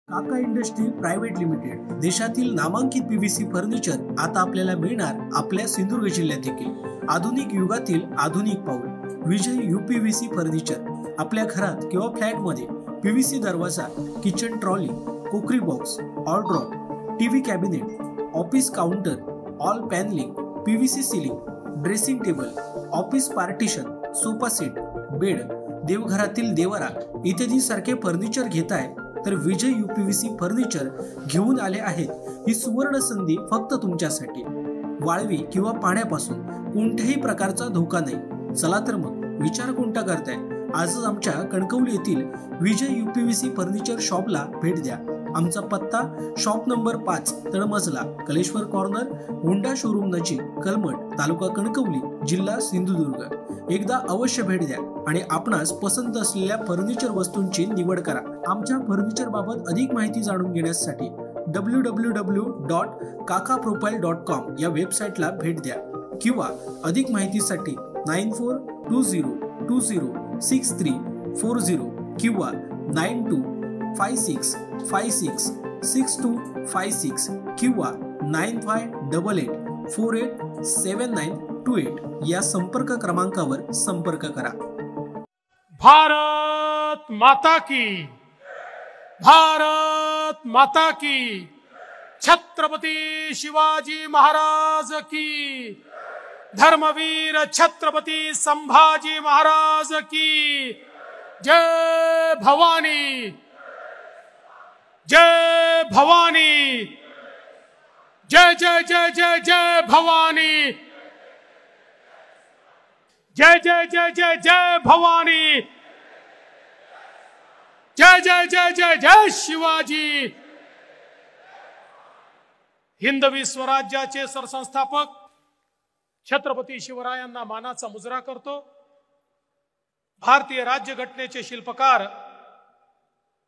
काका industry private limited देशातील नामांकित पीव्हीसी फर्निचर आता आपल्याला मिळणार आपल्या सिंधुदुर्ग जिल्ह्यात देखील। आधुनिक युगातील आधुनिक पाऊल विजय यूपीव्हीसी फर्निचर। आपल्या घरात किंवा फ्लॅट मध्ये पीव्हीसी दरवाजा, किचन ट्रॉली, कुकरी बॉक्स, ऑलड्रॉप, TV cabinet, office counter, all panelling, PVC ceiling, dressing table, office partition, sofa set, bed, देवघरातील देवरा इत्यादी सारखे फर्निचर घेताय तर विजय यूपीव्हीसी फर्निचर घेऊन आले आहेत। ही सुवर्ण संधी फक्त तुमच्यासाठी। वाळवी किंवा पाण्यापासून कोणत्याही प्रकारचा धोका नाही। चला तर मग विचार कोणता करताय, आजच आमच्या कणकवली येथील विजय यूपीव्हीसी फर्निचर शॉपला भेट द्या। आमचा पत्ता शॉप नंबर 5 तळमजला, कलेश्वर कॉर्नर, होंडा शोरूम नजीक, कलमठ, तालुका कणकवली, जिल्हा सिंधुदुर्ग। एकदा अवश्य भेट द्या आणि आपणास पसंत असलेल्या फर्निचर वस्तूंची निवड करा। आमच्या फर्निचर बाबत अधिक माहिती जाणून घेण्यासाठी www.kakaprofile.com या वेबसाईटला भेट द्या किंवा अधिक माहितीसाठी 9420206340 किंवा 9256566256 किंवा 9588487928 या संपर्क क्रमांकावर संपर्क करा। भारत माता की, भारत माता की, छत्रपति शिवाजी महाराज की, धर्मवीर छत्रपति संभाजी महाराज की जय भवानी, जय भवानी, जय जय जय जय जय भवानी, जय जय जय जय जय भवानी, जय जय जय जय जय शिवाजी। हिंदवी स्वराज्याचे सरसंस्थापक छत्रपती शिवरायांना मानाचा मुजरा करतो। भारतीय राज्यघटनेचे शिल्पकार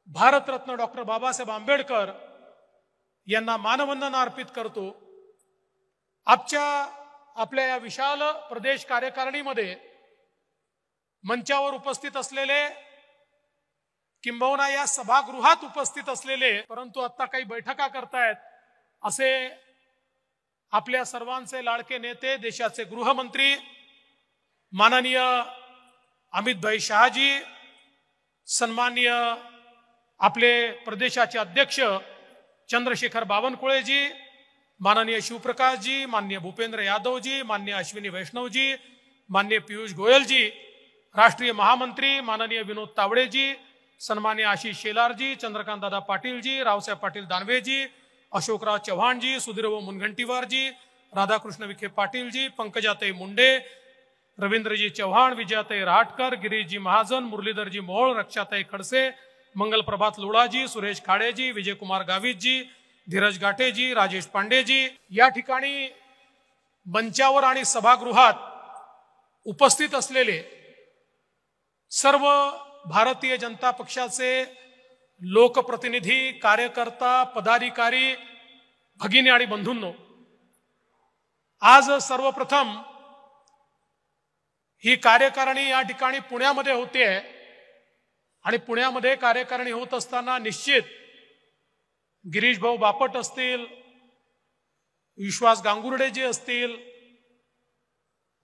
भारतरत्न डॉक्टर बाबासाहेब आंबेडकर यांना मानवंदना अर्पित करतो। आपल्या या विशाल प्रदेश कार्यकारिणीमध्ये मंचावर उपस्थित असलेले, किंबहुना या सभागृहात उपस्थित असलेले, परंतु आता काही बैठका करतायत असे आपल्या सर्वांचे लाडके नेते, देशाचे गृहमंत्री माननीय अमितभाई शहाजी, सन्माननीय आपले प्रदेशाचे अध्यक्ष चंद्रशेखर बावनकुळेजी, माननीय शिवप्रकाशजी, माननीय भूपेंद्र यादवजी, माननीय अश्विनी वैष्णवजी, माननीय पीयूष गोयलजी, राष्ट्रीय महामंत्री माननीय विनोद तावडेजी, सन्माननीय आशीष शेलारजी, चंद्रकांत दादा पाटीलजी, रावसाहेब पाटील दानवेजी, अशोकराव चव्हाणजी, सुधीरभाऊ मुनगंटीवारजी, राधाकृष्ण विखे पाटीलजी, पंकजाताई मुंडे, रवींद्रजी चव्हाण, विजयाताई रहाटकर, गिरीशजी महाजन, मुरलीधरजी मोहोळ, रक्षाताई खडसे, मंगल प्रभात लोढाजी, सुरेश खाडेजी, विजयकुमार गावितजी, धीरज गाठेजी, राजेश पांडेजी, या ठिकाणी मंचावर आणि सभागृहात उपस्थित असलेले सर्व भारतीय जनता पक्षाचे लोकप्रतिनिधी, कार्यकर्ता, पदाधिकारी, भगिनी आणि बंधूंनो, आज सर्वप्रथम ही कार्यकारिणी या ठिकाणी पुण्यामध्ये होते आणि पुण्यामध्ये कार्यकारिणी होत असताना निश्चित गिरीश भाऊ बापट असतील, विश्वास गांगुर्डे जी असतील,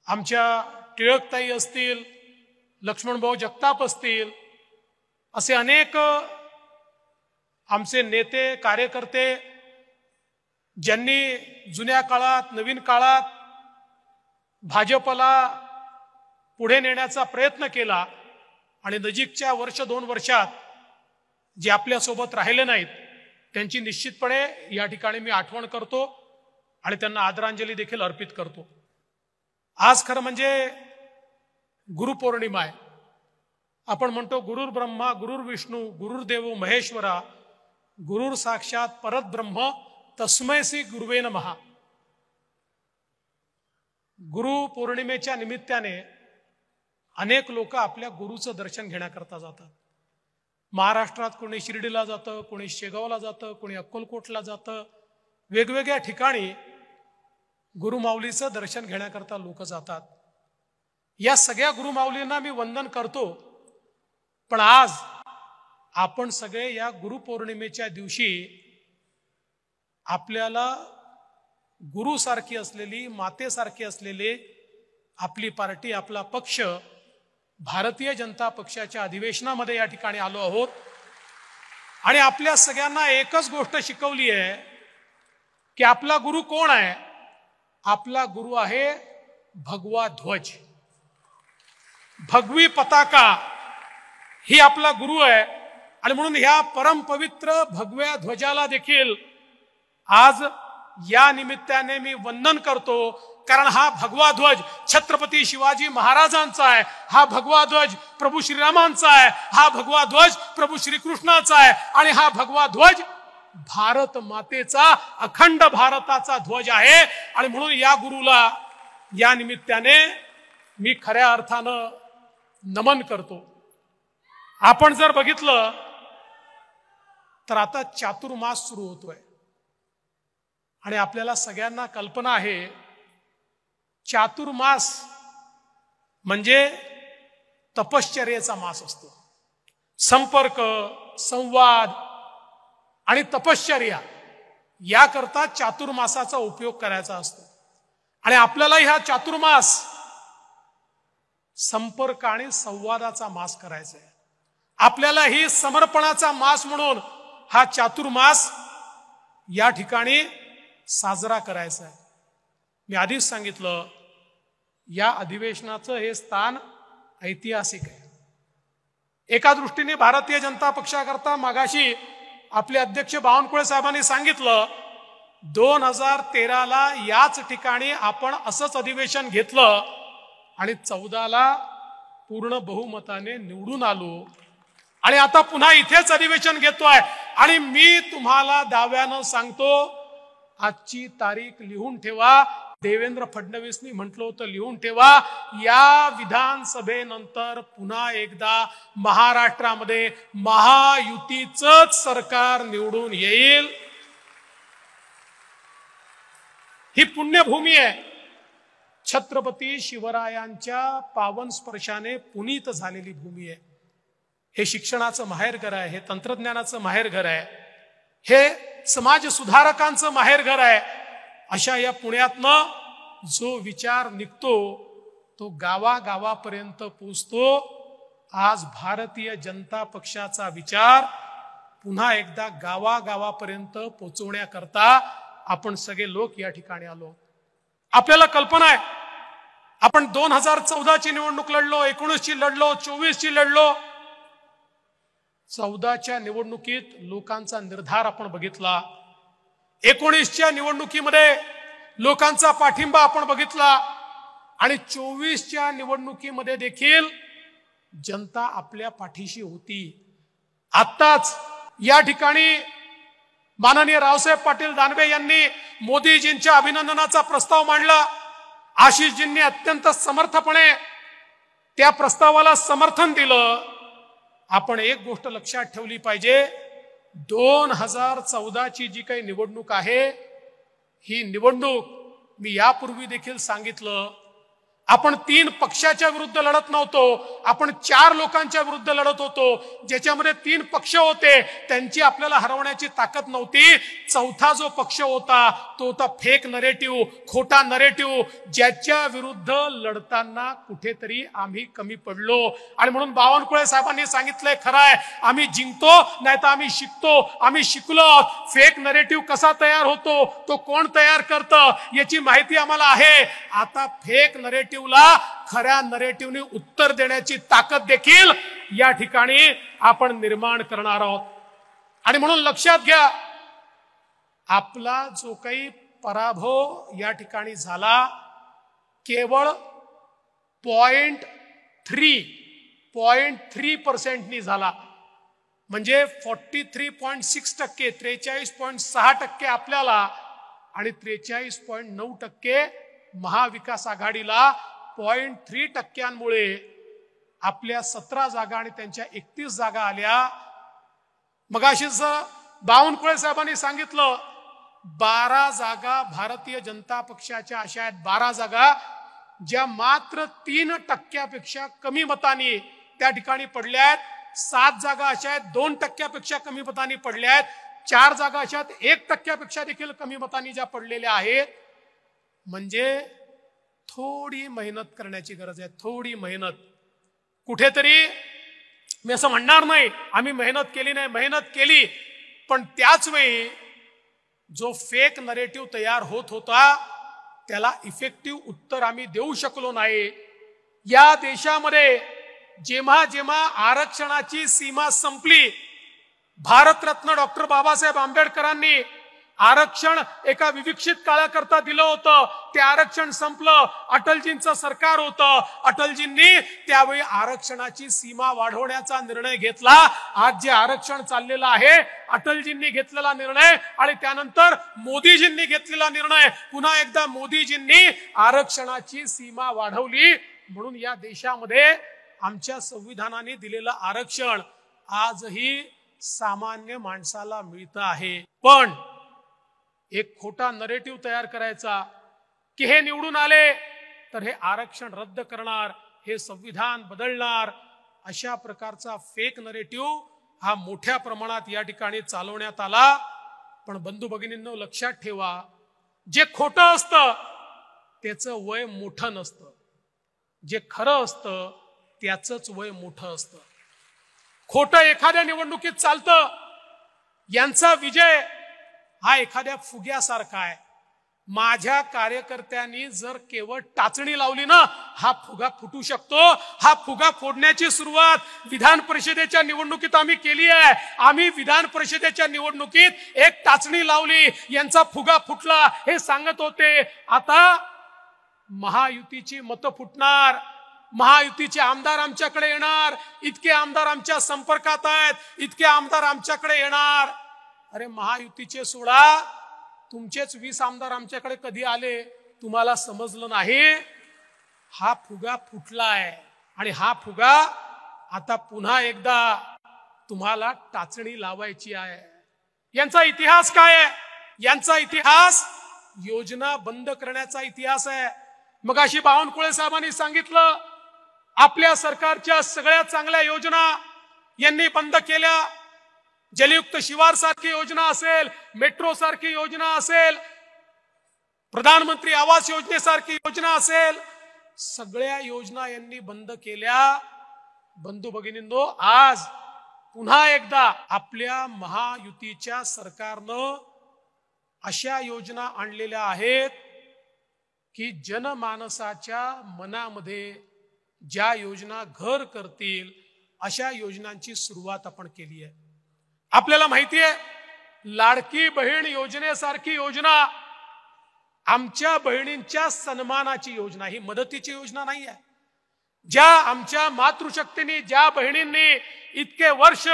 आमच्या टिळकताई असतील, लक्ष्मण भाऊ जगताप असतील, असे अनेक आमचे नेते, कार्यकर्ते ज्यांनी जुन्या काळात, नवीन काळात भाजपला पुढे नेण्याचा प्रयत्न केला आणि नजीकच्या वर्ष 2 वर्षात जे आपल्या सोबत राहिले नाहीत त्यांची निश्चितपणे या ठिकाणी मी आठवण करतो आणि त्यांना आदरांजली देखील अर्पित करतो। आज खरं म्हणजे गुरुपौर्णिमा आहे। आपण म्हणतो गुरुर ब्रह्मा गुरुर विष्णू गुरुर्देव महेश्वरा गुरुर साक्षात परब्रह्म तस्मै श्री गुरुवे नमः। गुरु पौर्णिमेच्या निमित्ताने अनेक लोक आपल्या गुरुचं दर्शन घेण्याकरता जातात। महाराष्ट्रात कोणी शिर्डीला जातं, कोणी शेगावला जातं, कोणी अक्कलकोटला जातं, वेगवेगळ्या ठिकाणी गुरुमाऊलीचं दर्शन घेण्याकरता लोक जातात। या सगळ्या गुरुमाऊलींना मी वंदन करतो, पण आज आपण सगळे या गुरुपौर्णिमेच्या दिवशी आपल्याला गुरुसारखी असलेली, मातेसारखी असलेले आपली पार्टी, आपला पक्ष, भारतीय जनता पक्षाच्या अधिवेशनामध्ये या ठिकाणी आलो आहोत. आणि आपल्या सगळ्यांना एकच गोष्ट शिकवली आहे की आपला गुरु कोण आहे. आपला गुरु आहे भगवा ध्वज, भगवी पताका ही आपला गुरु आहे. आणि म्हणून ह्या परमपवित्र भगव्या ध्वजाला देखील आज या निमित्ताने मी वंदन करतो. कारण हा भगवा ध्वज छत्रपती शिवाजी महाराजांचा आहे, हा भगवा ध्वज प्रभू श्रीरामांचा आहे, हा भगवा ध्वज प्रभू श्रीकृष्णाचा आहे आणि हा भगवा ध्वज भारत मातेचा, अखंड भारताचा ध्वज आहे. आणि म्हणून या गुरुला या निमित्ताने मी खऱ्या अर्थानं नमन करतो. आपण जर बघितलं तर आता चातुर्मास सुरू होतोय आणि आपल्याला सगळ्यांना कल्पना आहे चातुर्मास म्हणजे तपश्चर्येचा मास असतो. संपर्क, संवाद आणि तपश्चर्या याकरता चातुर्मासाचा उपयोग करायचा असतो. आणि आपल्याला ह्या चातुर्मास संपर्क आणि संवादाचा मास करायचा आहे. आपल्याला ही समर्पणाचा मास म्हणून हा चातुर्मास या ठिकाणी साजरा करायचा आहे. मी आधीच सांगितलं या अधिवेशनाचं हे स्थान ऐतिहासिक आहे. एका दृष्टीने भारतीय जनता पक्षाकरता मागाशी आपले अध्यक्ष बावनकुळे साहेबांनी सांगितलं 2013ला याच ठिकाणी आपण असंच अधिवेशन घेतलं आणि 14ला पूर्ण बहुमताने निवडून आलो आणि आता पुन्हा इथेच अधिवेशन घेतोय. आणि मी तुम्हाला दाव्यानं सांगतो, आजची तारीख लिहून ठेवा. देवेंद्र फडणवीसनी म्हटलं होतं लिहून ठेवा, या विधानसभेनंतर पुन्हा एकदा महाराष्ट्रामध्ये महायुतीचंच सरकार निवडून येईल. ही पुण्यभूमी आहे. छत्रपती शिवरायांच्या पावन स्पर्शाने पुनीत झालेली भूमी आहे. हे शिक्षणाचं माहेरघर आहे, हे तंत्रज्ञानाचं माहेरघर आहे, हे समाज सुधारकांचं माहेरघर आहे. अशा या पुण्यातनं जो विचार निघतो तो गावागावापर्यंत पोचतो. आज भारतीय जनता पक्षाचा विचार पुन्हा एकदा गावागावापर्यंत पोचवण्याकरता आपण सगळे लोक या ठिकाणी आलो. आपल्याला कल्पना आहे आपण 2014ची निवडणूक लढलो, 19ची लढलो, 24ची लढलो. 14च्या निवडणुकीत लोकांचा निर्धार आपण बघितला. 19च्या निवडणुकीमध्ये लोकांचा पाठिंबा आपण बघितला आणि 24च्या निवडणुकीमध्ये देखील जनता आपल्या पाठीशी होती. आत्ताच या ठिकाणी माननीय रावसाहेब पाटील दानवे यांनी मोदीजींच्या अभिनंदनाचा प्रस्ताव मांडला. आशिषजींनी अत्यंत समर्थपणे त्या प्रस्तावाला समर्थन दिलं. आपण एक गोष्ट लक्षात ठेवली पाहिजे, 2014ची जी काही निवडणूक आहे ही निवडणूक मी यापूर्वी देखील सांगितलं, आपण 3 पक्षाच्या विरुद्ध लढत नव्हतो, आपण 4 लोकांच्या विरुद्ध लढत होतो. ज्याच्यामध्ये 3 पक्ष होते त्यांची आपल्याला हरवण्याची ताकद नव्हती. 4था जो पक्ष होता तो होता फेक नरेटिव्ह, खोटा नरेटिव्ह, ज्याच्या विरुद्ध लढताना कुठेतरी आम्ही कमी पडलो. आणि म्हणून बावनकुळे साहेबांनी सांगितलंय खरं आहे, आम्ही जिंकतो नाही तर आम्ही शिकतो. आम्ही शिकलो. फेक नरेटिव्ह कसा तयार होतो, तो कोण तयार करतं याची माहिती आम्हाला आहे. आता फेक नरेटिव्ह खऱ्या नरेटिव्हने उत्तर देण्याची ताकद देखील या ठिकाणी आपण निर्माण करणार आहोत. आणि म्हणून लक्षात घ्या, आपला जो काही पराभव या ठिकाणी झाला केवळ 0.3% झाला. म्हणजे 43.6%, 43.6% आपल्याला आणि 43.9% महाविकास आघाडीला. 0.3%मुळे आपल्या 17 जागा आणि त्यांच्या 31 जागा आल्या. मगाशीच बावनकुळे साहेबांनी सांगितलं 12 जागा भारतीय जनता पक्षाच्या अशा आहेत, 12 जागा ज्या मात्र 3% कमी मतांनी त्या ठिकाणी पडल्या आहेत. 7 जागा अशा आहेत 2% कमी मतांनी पडल्या आहेत, 4 जागा अशा आहेत 1% देखील कमी मतांनी ज्या पडलेल्या आहेत. म्हणजे थोडी मेहनत करण्याची गरज आहे, थोडी मेहनत. कुठेतरी मी असं म्हणणार नाही आम्ही मेहनत केली नाही, मेहनत केली, पण त्याच वेळी जो फेक नरेटिव्ह तयार होत होता त्याला इफेक्टिव्ह उत्तर आम्ही देऊ शकलो नाही. या देशामध्ये जेव्हा जेव्हा आरक्षणाची सीमा संपली, भारतरत्न डॉक्टर बाबासाहेब आंबेडकरांनी आरक्षण एका विविक्षित काळाकरता दिलं होतं, ते आरक्षण संपलं, अटलजींचं सरकार होतं, अटलजींनी त्यावेळी आरक्षणाची सीमा वाढवण्याचा निर्णय घेतला. आज जे आरक्षण चाललेलं आहे, अटलजींनी घेतलेला निर्णय आणि त्यानंतर मोदीजींनी घेतलेला निर्णय, पुन्हा एकदा मोदीजींनी आरक्षणाची सीमा वाढवली. म्हणून या देशामध्ये आमच्या संविधानाने दिलेलं आरक्षण आजही सामान्य माणसाला मिळतं आहे. पण एक खोटा नरेटिव्ह तयार करायचा की हे निवडून आले तर हे आरक्षण रद्द करणार, हे संविधान बदलणार, अशा प्रकारचा फेक नरेटिव्ह हा मोठ्या प्रमाणात या ठिकाणी चालवण्यात आला. पण बंधू भगिनींनो, लक्षात ठेवा, जे खोटं असतं त्याचं वय मोठं नसतं, जे खरं असतं त्याचंच वय मोठं असतं. खोटं एखाद्या निवडणुकीत चालतं. यांचा विजय हा एखाद्या फुग्यासारखा आहे. माझ्या कार्यकर्त्यांनी जर केवळ टाचणी लावली ना, हा फुगा फुटू शकतो. हा फुगा फोडण्याची सुरुवात विधान परिषदेच्या निवडणुकीत आम्ही केली आहे. आम्ही विधान परिषदेच्या निवडणुकीत एक टाचणी लावली, यांचा फुगा फुटला हे सांगत होते. आता महायुतीची मतं फुटणार, महायुतीचे आमदार आमच्याकडे येणार, इतके आमदार आमच्या संपर्कात आहेत, इतके आमदार आमच्याकडे येणार. अरे महायुतीचे सोडा, तुमचेच 20 आमदार आमच्याकडे कधी आले तुम्हाला समजलं नाही. हा फुगा फुटलाय आणि हा फुगा आता पुन्हा एकदा तुम्हाला टाचणी लावायची आहे. यांचा इतिहास काय आहे? यांचा इतिहास योजना बंद करण्याचा इतिहास आहे. मगाशी बावनकुळे साहेबांनी सांगितलं, आपल्या सरकारच्या सगळ्या चांगल्या योजना यांनी बंद केल्या. जलयुक्त शिवार सारखी योजना असेल, मेट्रो सारखी योजना असेल, प्रधानमंत्री आवास योजनेसारखी योजना असेल, सगळ्या योजना यांनी बंद केल्या. बंधू भगिनींनो, आज पुन्हा एकदा आपल्या महायुतीच्या सरकारनं अशा योजना आणलेल्या आहेत की जनमानसाच्या मनामध्ये ज्या योजना घर करतील अशा योजनांची सुरुवात आपण केली आहे. आपल्याला माहिती आहे, लाडकी बहीण योजनेसारखी योजना आमच्या बहिणींच्या सन्मानाची योजना, ही मदतीची योजना नाही आहे. ज्या आमच्या मातृशक्तीने, ज्या बहिणींनी इतके वर्ष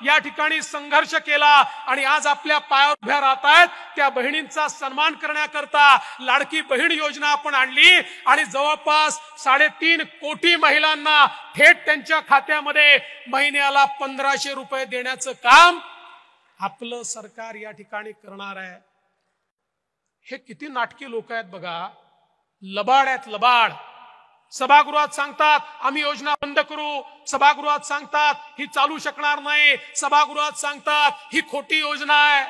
या ठिकाणी संघर्ष केला आणि आज आपल्या पायावर उभ्या राहत आहेत, त्या बहिणींचा सन्मान करण्याकरता लाडकी बहीण योजना आपण आणली आणि जवळपास 3.5 कोटी महिलांना थेट त्यांच्या खात्यामध्ये महिन्याला 1500 रुपये देण्याचं काम आपलं सरकार या ठिकाणी करणार आहे. हे किती नाटकी लोक आहेत बघा, लबाड आहेत, लबाड. सभागृहात सांगतात आम्ही योजना बंद करू, सभागृहात सांगतात ही चालू शकणार नाही, सभागृहात सांगतात ही खोटी योजना आहे.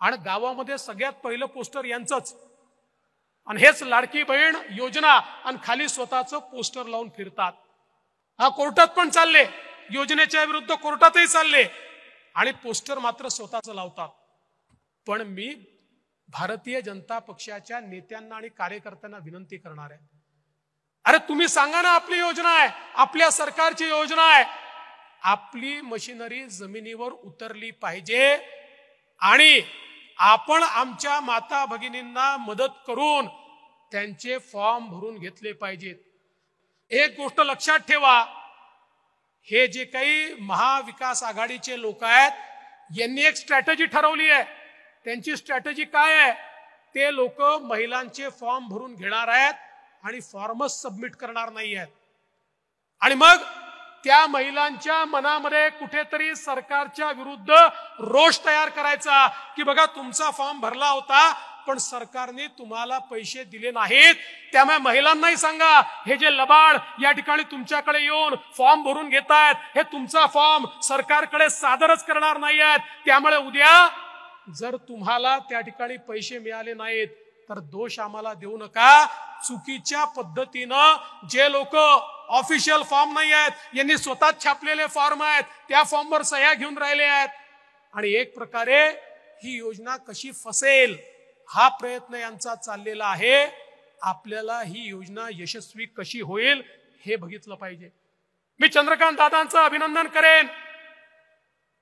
आणि गावामध्ये सगळ्यात पहिलं पोस्टर यांचंच, आणि हेच लाडकी बहीण योजना, आणि खाली स्वतःचं पोस्टर लावून फिरतात. हा कोर्टात पण चालले, योजनेच्या विरुद्ध कोर्टातही चालले आणि पोस्टर मात्र स्वतःच लावतात. पण मी भारतीय जनता पक्षाच्या नेत्यांना आणि कार्यकर्त्यांना विनंती करणार आहे, अरे तुम्ही सांगा ना, आपली योजना आहे, आपल्या सरकारची योजना आहे. आपली मशिनरी जमिनीवर उतरली पाहिजे आणि आपण आमच्या माता भगिनींना मदत करून त्यांचे फॉर्म भरून घेतले पाहिजेत. एक गोष्ट लक्षात ठेवा, हे जे काही महाविकास आघाडीचे लोक आहेत यांनी एक स्ट्रॅटेजी ठरवली आहे. त्यांची स्ट्रॅटेजी काय आहे? ते लोक महिलांचे फॉर्म भरून घेणार आहेत आणि फॉर्मच सबमिट करणार नाही आहेत. आणि मग त्या महिलांच्या मनामध्ये कुठेतरी सरकारच्या विरुद्ध रोष तयार करायचा की बघा तुमचा फॉर्म भरला होता पण सरकारने तुम्हाला पैसे दिले नाहीत. त्यामुळे महिलांनाही सांगा, हे जे लबाड या ठिकाणी तुमच्याकडे येऊन फॉर्म भरून घेतायत, हे तुमचा फॉर्म सरकारकडे सादरच करणार नाही आहेत. त्यामुळे उद्या जर तुम्हाला त्या ठिकाणी पैसे मिळाले नाहीत तर दोष आम्हाला देऊ नका. चुकीच्या पद्धतीनं जे लोक ऑफिशियल फॉर्म नाही आहेत, यांनी स्वतःच छापलेले फॉर्म आहेत, त्या फॉर्मवर सह्या घेऊन राहिले आहेत आणि एक प्रकारे ही योजना कशी फसेल हा प्रयत्न यांचा चाललेला आहे. आपल्याला ही योजना यशस्वी कशी होईल हे बघितलं पाहिजे. मी चंद्रकांत दादांचं अभिनंदन करेन.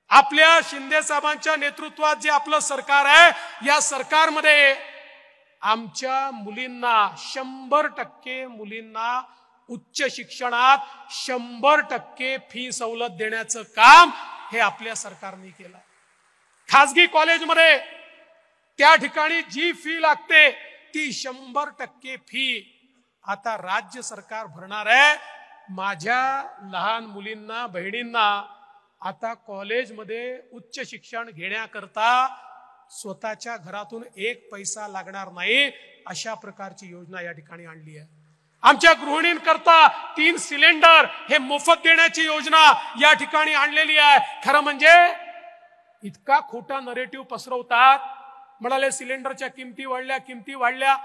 आपल्या शिंदे साहेबांच्या नेतृत्वात जे आपलं सरकार आहे, या सरकारमध्ये आमच्या मुलींना 100% मुलींना उच्च शिक्षणात 100% फी सवलत देण्याचं काम हे आपल्या सरकारने केलं. खासगी कॉलेजमध्ये त्या ठिकाणी जी फी लागते ती 100% फी आता राज्य सरकार भरणार आहे. माझ्या लहान मुलींना, बहिणींना आता कॉलेजमध्ये उच्च शिक्षण घेण्याकरता स्वतःच्या घरातून एक पैसा लागणार नाही, अशा प्रकारची योजना या ठिकाणी आणली आहे. आमच्या गृहिणींकरता 3 सिलेंडर हे मोफत देण्याची योजना या ठिकाणी आणलेली आहे. खरं म्हणजे इतका खोटा नरेटिव्ह पसरवतात. म्हणाले सिलेंडरच्या किमती वाढल्या.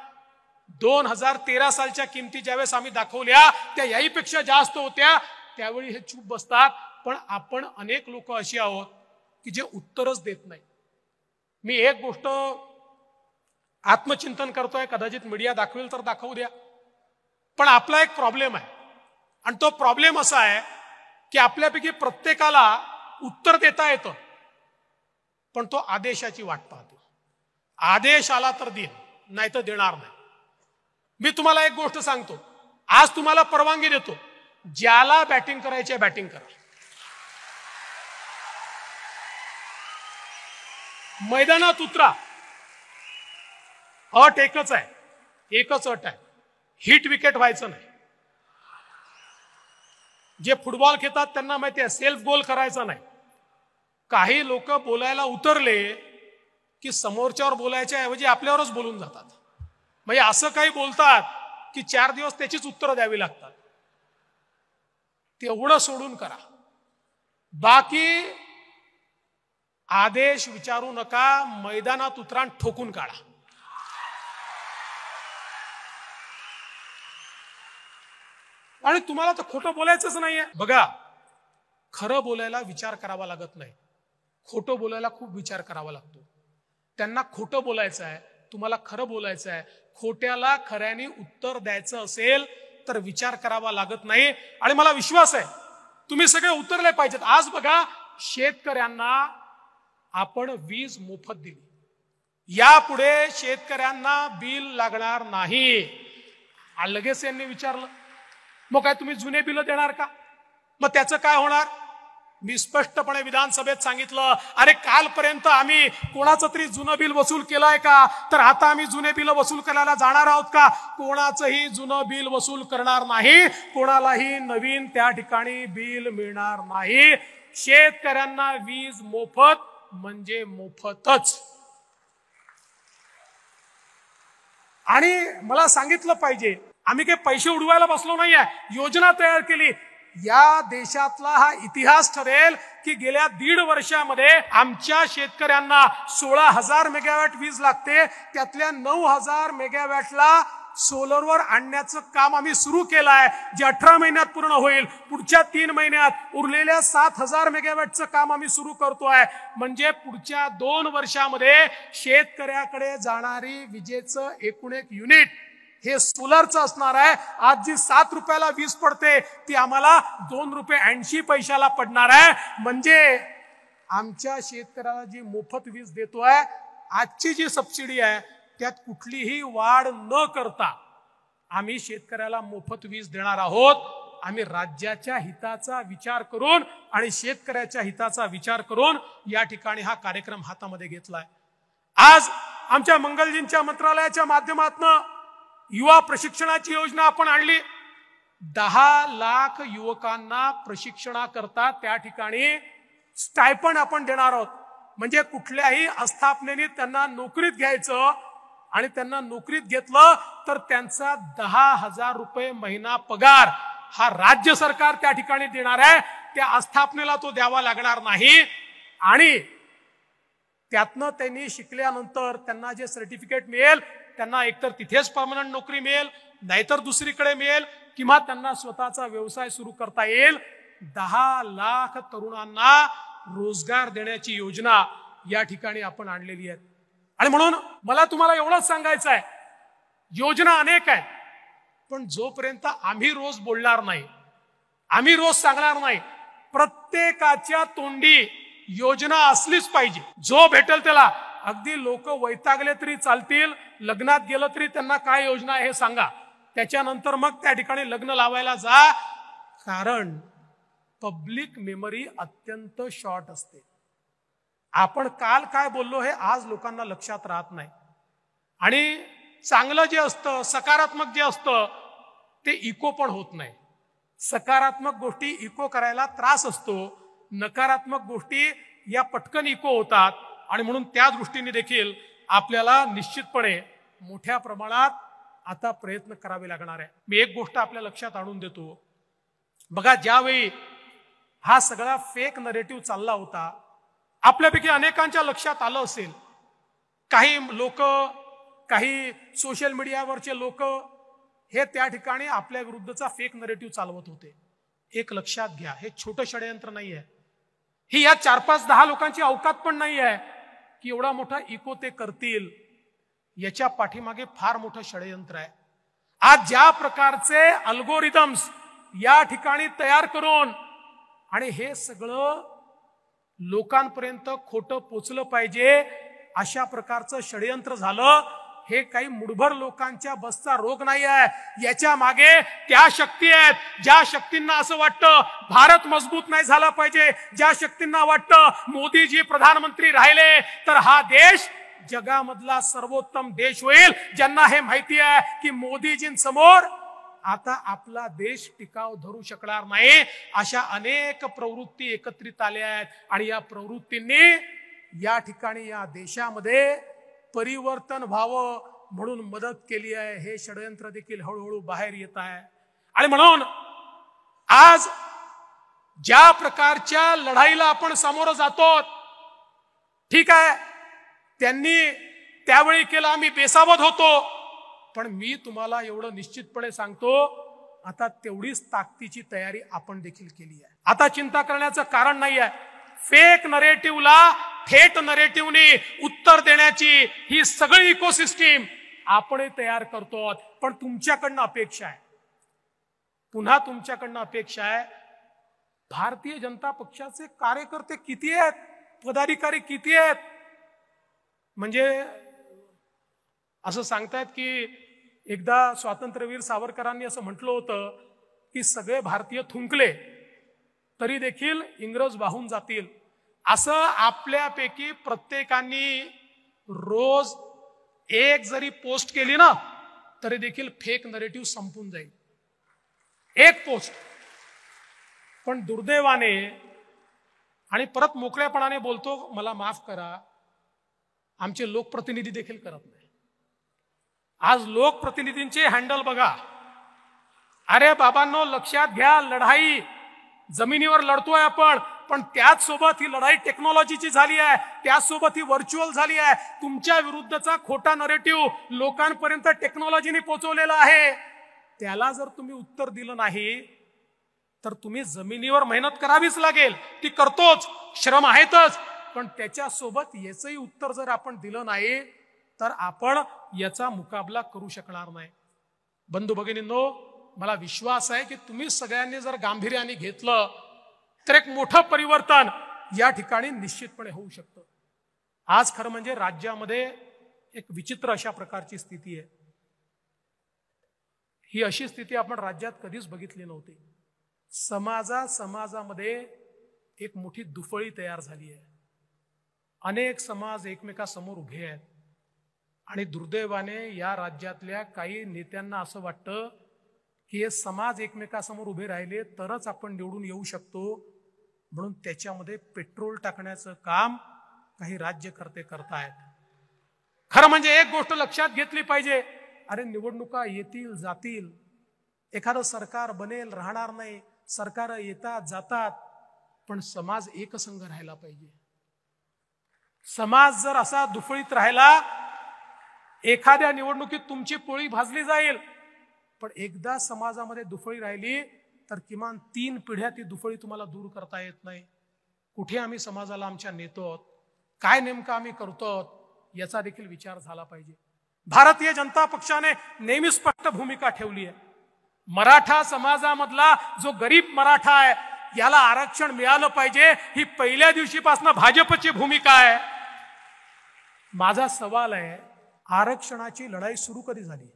2013 सालच्या किमती ज्यावेळेस आम्ही दाखवल्या त्या याहीपेक्षा जास्त होत्या. त्यावेळी हे चूप बसतात. पण आपण अनेक लोक अशी आहोत की जे उत्तरच देत नाही. मी एक गोष्ट आत्मचिंतन करतोय, कदाचित मीडिया दाखवेल तर दाखवू द्या, पण आपला एक प्रॉब्लेम आहे आणि तो प्रॉब्लेम असा आहे की आपल्यापैकी प्रत्येकाला उत्तर देता येतं, पण तो आदेशाची वाट पाहतो. आदेश आला तर देईन, नाही तर देणार नाही. मी तुम्हाला एक गोष्ट सांगतो, आज तुम्हाला परवानगी देतो, ज्याला बॅटिंग करायची आहे बॅटिंग करा. मैदानात उतरा. अट एकच आहे, एकच अट आहे, हिट विकेट व्हायचं नाही. जे फुटबॉल खेळतात त्यांना माहिती आहे, सेल्फ गोल करायचा नाही. काही लोक बोलायला उतरले की समोरच्यावर बोलायच्या ऐवजी आपल्यावरच बोलून जातात. म्हणजे असं काही बोलतात की 4 दिवस त्याचीच उत्तरं द्यावी लागतात. तेवढं सोडून करा. बाकी आदेश विचारू नका, मैदानात उतरा, ठोकून काढा. आणि तुम्हाला तर खोटं बोलायचंच नाहीये. बघा, खरं बोलायला विचार करावा लागत नाही, खोटं बोलायला खूप विचार करावा लागतो. त्यांना खोटं बोलायचं आहे, तुम्हाला खरं बोलायचं आहे. खोट्याला खऱ्याने उत्तर द्यायचं असेल तर विचार करावा लागत नाही. आणि मला विश्वास आहे तुम्ही सगळे उतरले पाहिजेत. आज बघा, शेतकऱ्यांना आपण वीज मोफत दिली, यापुढे शेतकऱ्यांना बिल लागणार नाही. लगेच यांनी विचारलं, मग काय तुम्ही जुने बिल देणार का? मग त्याचं काय होणार? मी स्पष्टपणे विधानसभेत सांगितलं, अरे कालपर्यंत आम्ही कोणाचं तरी जुनं बिल वसूल केलंय का? तर आता आम्ही जुने बिल वसूल करायला जाणार आहोत का? कोणाचंही जुनं बिल वसूल करणार नाही, कोणालाही नवीन त्या ठिकाणी बिल मिळणार नाही. शेतकऱ्यांना वीज मोफत म्हणजे मोफतच. आणि मला सांगितलं पाहिजे, आम्ही काही पैसे उडवायला बसलो नाहीये, योजना तयार केली. या देशातला हा इतिहास ठरेल की गेल्या 1.5 वर्षामध्ये आमच्या शेतकऱ्यांना 16,000 मेगावॅट वीज लागते, त्यातल्या 9,000 मेगावॅटला सोलरवर आणण्याचं काम आम्ही सुरू केलं आहे, जे 18 महिन्यात पूर्ण होईल. पुढच्या 3 महिन्यात उरलेल्या 7,000 मेगावॅटचं काम आम्ही सुरू करतोय. म्हणजे पुढच्या 2 वर्षामध्ये शेतकऱ्याकडे जाणारी विजेचं एकूण एक युनिट हे सोलरचं असणार आहे. आज जी 7 रुपयाला वीज पडते ती आम्हाला 2 रुपये 80 पैशाला पडणार आहे. म्हणजे आमच्या शेतकऱ्याला जी मोफत वीज देतोय, आजची जी सबसिडी आहे त्यात कुठलीही वाढ न करता आम्ही शेतकऱ्याला मोफत वीज देणार आहोत. आम्ही राज्याच्या हिताचा विचार करून आणि शेतकऱ्याच्या हिताचा विचार करून या ठिकाणी हा कार्यक्रम हातामध्ये घेतलाय. आज आमच्या मंगलजींच्या मंत्रालयाच्या माध्यमातून युवा प्रशिक्षणाची योजना आपण आणली. 10 लाख युवकांना प्रशिक्षणाकरता त्या ठिकाणी स्टायपंड आपण देणार आहोत. म्हणजे कुठल्याही आस्थापनेने त्यांना नोकरीत घ्यायचं आणि त्यांना नोकरीत घेतलं तर त्यांचा 10,000 रुपये महिना पगार हा राज्य सरकार त्या ठिकाणी देणार आहे. त्या आस्थापनेला तो द्यावा लागणार नाही. आणि त्यातनं त्यांनी शिकल्यानंतर त्यांना जे सर्टिफिकेट मिळेल त्यांना एकतर तिथेच परमनंट नोकरी मिळेल, नाहीतर दुसरीकडे मिळेल, किंवा त्यांना स्वतःचा व्यवसाय सुरू करता येईल. 10 लाख तरुणांना रोजगार देण्याची योजना या ठिकाणी आपण आणलेली आहे. आणि म्हणून मला तुम्हाला एवढंच सांगायचं आहे, योजना अनेक आहेत, पण जोपर्यंत आम्ही रोज बोलणार नाही, आम्ही रोज सांगणार नाही, प्रत्येकाच्या तोंडी योजना असलीच पाहिजे. जो भेटेल त्याला, अगदी लोक वैतागले तरी चालतील, लग्नात गेलं तरी त्यांना काय योजना आहे हे सांगा, त्याच्यानंतर मग त्या ठिकाणी लग्न लावायला जा. कारण पब्लिक मेमरी अत्यंत शॉर्ट असते. आपण काल काय बोललो हे आज लोकांना लक्षात राहत नाही. आणि चांगलं जे असतं, सकारात्मक जे असतं ते इको पण होत नाही. सकारात्मक गोष्टी इको करायला त्रास असतो, नकारात्मक गोष्टी या पटकन इको होतात. आणि म्हणून त्या दृष्टीने देखील आपल्याला निश्चितपणे मोठ्या प्रमाणात आता प्रयत्न करावे लागणार आहे. मी एक गोष्ट आपल्या लक्षात आणून देतो. बघा, ज्यावेळी हा सगळा फेक नरेटिव्ह चालला होता, आपल्यापैकी अनेकांच्या लक्षात आलं असेल, काही लोक, काही सोशल मीडियावरचे लोक हे त्या ठिकाणी आपल्या विरुद्धचा फेक नरेटिव्ह चालवत होते. एक लक्षात घ्या, हे छोटं षडयंत्र नाही आहे. ही या 4-5-10 लोकांची अवकात पण नाही आहे की एवढा मोठा इको ते करतील. याच्या पाठीमागे फार मोठं षडयंत्र आहे. आज ज्या प्रकारचे अल्गोरिदम्स या ठिकाणी तयार करून आणि हे सगळं लोकांपर्यंत खोटं पोचलं पाहिजे अशा प्रकारचं षडयंत्र झालं. हे काही मुठभर लोकांच्या बसचा रोग नाही आहे. याच्या मागे त्या शक्ती आहेत, ज्या शक्तींना असं वाटतं भारत मजबूत नाही झाला पाहिजे, ज्या शक्तींना वाटतं मोदीजी प्रधानमंत्री राहिले तर हा देश जगामधला सर्वोत्तम देश होईल. ज्यांना हे माहिती आहे की मोदीजींसमोर आता आपला देश टिकाव धरू शकणार नाही, अशा अनेक प्रवृत्ती एकत्रित आल्या आहेत. आणि या प्रवृत्तींनी या ठिकाणी या देशामध्ये परिवर्तन व्हावं म्हणून मदत केली आहे. हे षडयंत्र देखील हळूहळू बाहेर येत आहे. आणि म्हणून आज ज्या प्रकारच्या लढाईला आपण सामोरं जातो, ठीक आहे, त्यांनी त्यावेळी केलं, आम्ही बेसावध होतो, पण मी तुम्हाला एवढं निश्चितपणे सांगतो, आता तेवढीच ताकदीची तयारी आपण देखील केली आहे. आता चिंता करण्याचं कारण नाही आहे. फेक नरेटिव्हला थेट नरेटिव्हने उत्तर देण्याची ही सगळी इकोसिस्टीम आपण तयार करतो. पण तुमच्याकडनं अपेक्षा आहे, पुन्हा तुमच्याकडनं अपेक्षा आहे, भारतीय जनता पक्षाचे कार्यकर्ते किती आहेत, पदाधिकारी किती आहेत. म्हणजे असं सांगतायत की एकदा स्वातंत्र्यवीर सावरकरांनी असं म्हटलं होतं की सगळे भारतीय थुंकले तरी देखील इंग्रज वाहून जातील. असं आपल्यापैकी प्रत्येकाने रोज एक जरी पोस्ट केली ना तरी देखील फेक नरेटिव्ह संपून जाईल, एक पोस्ट. पण दुर्दैवाने, आणि परत मोकळ्यापणाने बोलतो, मला माफ करा, आमचे लोकप्रतिनिधी देखील करत नाही. आज लोकप्रतिनिधींचे हँडल बघा. अरे बाबांनो, लक्षात घ्या, लढाई जमिनीवर लढतोय आपण, पण त्याच सोबत ही लढाई टेक्नॉलॉजीची झाली आहे, त्याचसोबत ही व्हर्च्युअल झाली आहे. तुमच्या विरुद्धचा खोटा नरेटिव्ह लोकांपर्यंत टेक्नॉलॉजीने पोहोचवलेला आहे. त्याला जर तुम्ही उत्तर दिलं नाही तर तुम्ही जमिनीवर मेहनत करावीच लागेल, ती करतोच, श्रम आहेतच, पण त्याच्यासोबत याचंही उत्तर जर आपण दिलं नाही तर आपण याचा मुकाबला करू शकणार नाही. बंधू भगिनींनो, मला विश्वास आहे की तुम्ही सगळ्यांनी जर गांभीर्याने घेतलं तर एक मोठं परिवर्तन या ठिकाणी निश्चितपणे होऊ शकतं. आज खरं म्हणजे राज्यामध्ये एक विचित्र अशा प्रकारची स्थिती आहे. ही अशी स्थिती आपण राज्यात कधीच बघितली नव्हती. समाजामध्ये एक मोठी दुफळी तयार झाली आहे. अनेक समाज एकमेकांसमोर उभे आहेत आणि दुर्दैवाने या राज्यातल्या काही नेत्यांना असं वाटतं की हे समाज एकमेकांसमोर उभे राहिले तरच आपण निवडून येऊ शकतो, म्हणून त्याच्यामध्ये पेट्रोल टाकण्याचं काम काही राज्यकर्ते करतायत. खरं म्हणजे एक गोष्ट लक्षात घेतली पाहिजे, अरे निवडणुका येतील जातील, एखादं सरकार बनेल राहणार नाही, सरकार येतात जातात, पण समाज एकसंघ राहायला पाहिजे. समाज जर असा दुफळीत राहिला, एखाद्या निवडणुकीत तुमची पोळी भाजली जाईल, पण एकदा समाजामध्ये दुफळी राहिली तर किमान 3 पिढ्या ती दुफळी तुम्हाला दूर करता येत नाही. कुठे आम्ही समाजाला आमच्या नेतो, काय नेमकं आम्ही करतो, याचा देखील विचार झाला पाहिजे. भारतीय जनता पक्षाने नेहमी स्पष्ट भूमिका ठेवली आहे. मराठा समाजामधला जो गरीब मराठा आहे याला आरक्षण मिळालं पाहिजे, ही पहिल्या दिवशीपासून भाजपची भूमिका आहे. माझा सवाल आहे, आरक्षणाची लढाई सुरू कधी झाली?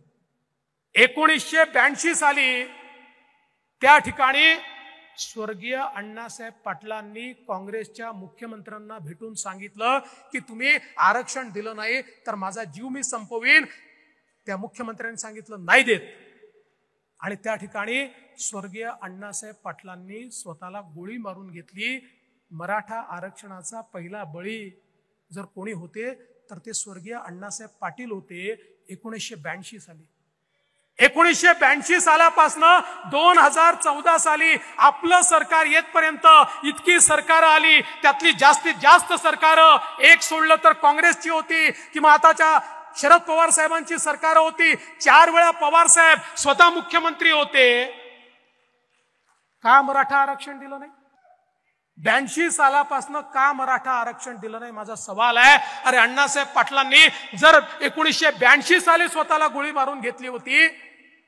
1982 साली त्या ठिकाणी स्वर्गीय अण्णासाहेब पाटलांनी काँग्रेसच्या मुख्यमंत्र्यांना भेटून सांगितलं की तुम्ही आरक्षण दिलं नाही तर माझा जीव मी संपवीन. त्या मुख्यमंत्र्यांनी सांगितलं नाही देत, आणि त्या ठिकाणी स्वर्गीय अण्णासाहेब पाटलांनी स्वतःला गोळी मारून घेतली. मराठा आरक्षणाचा पहिला बळी जर कोणी होते तर ते स्वर्गीय अण्णासाहेब पाटील होते. 1982 साली 1982 सालापासून 2014 साली आपलं सरकार येतपर्यंत इतकी सरकार आली, त्यातली जास्तीत जास्त सरकार एक सोडलं तर काँग्रेसची होती किंवा आताच्या शरद पवार साहेबांची सरकार होती. 4 वेळा पवार साहेब स्वतः मुख्यमंत्री होते. का मराठा आरक्षण दिलं नाही? 82 सालापासून का मराठा आरक्षण दिलं नाही, माझा सवाल आहे. अरे अण्णासाहेब पाटलांनी जर 1982 साली स्वतःला गोळी मारून घेतली होती,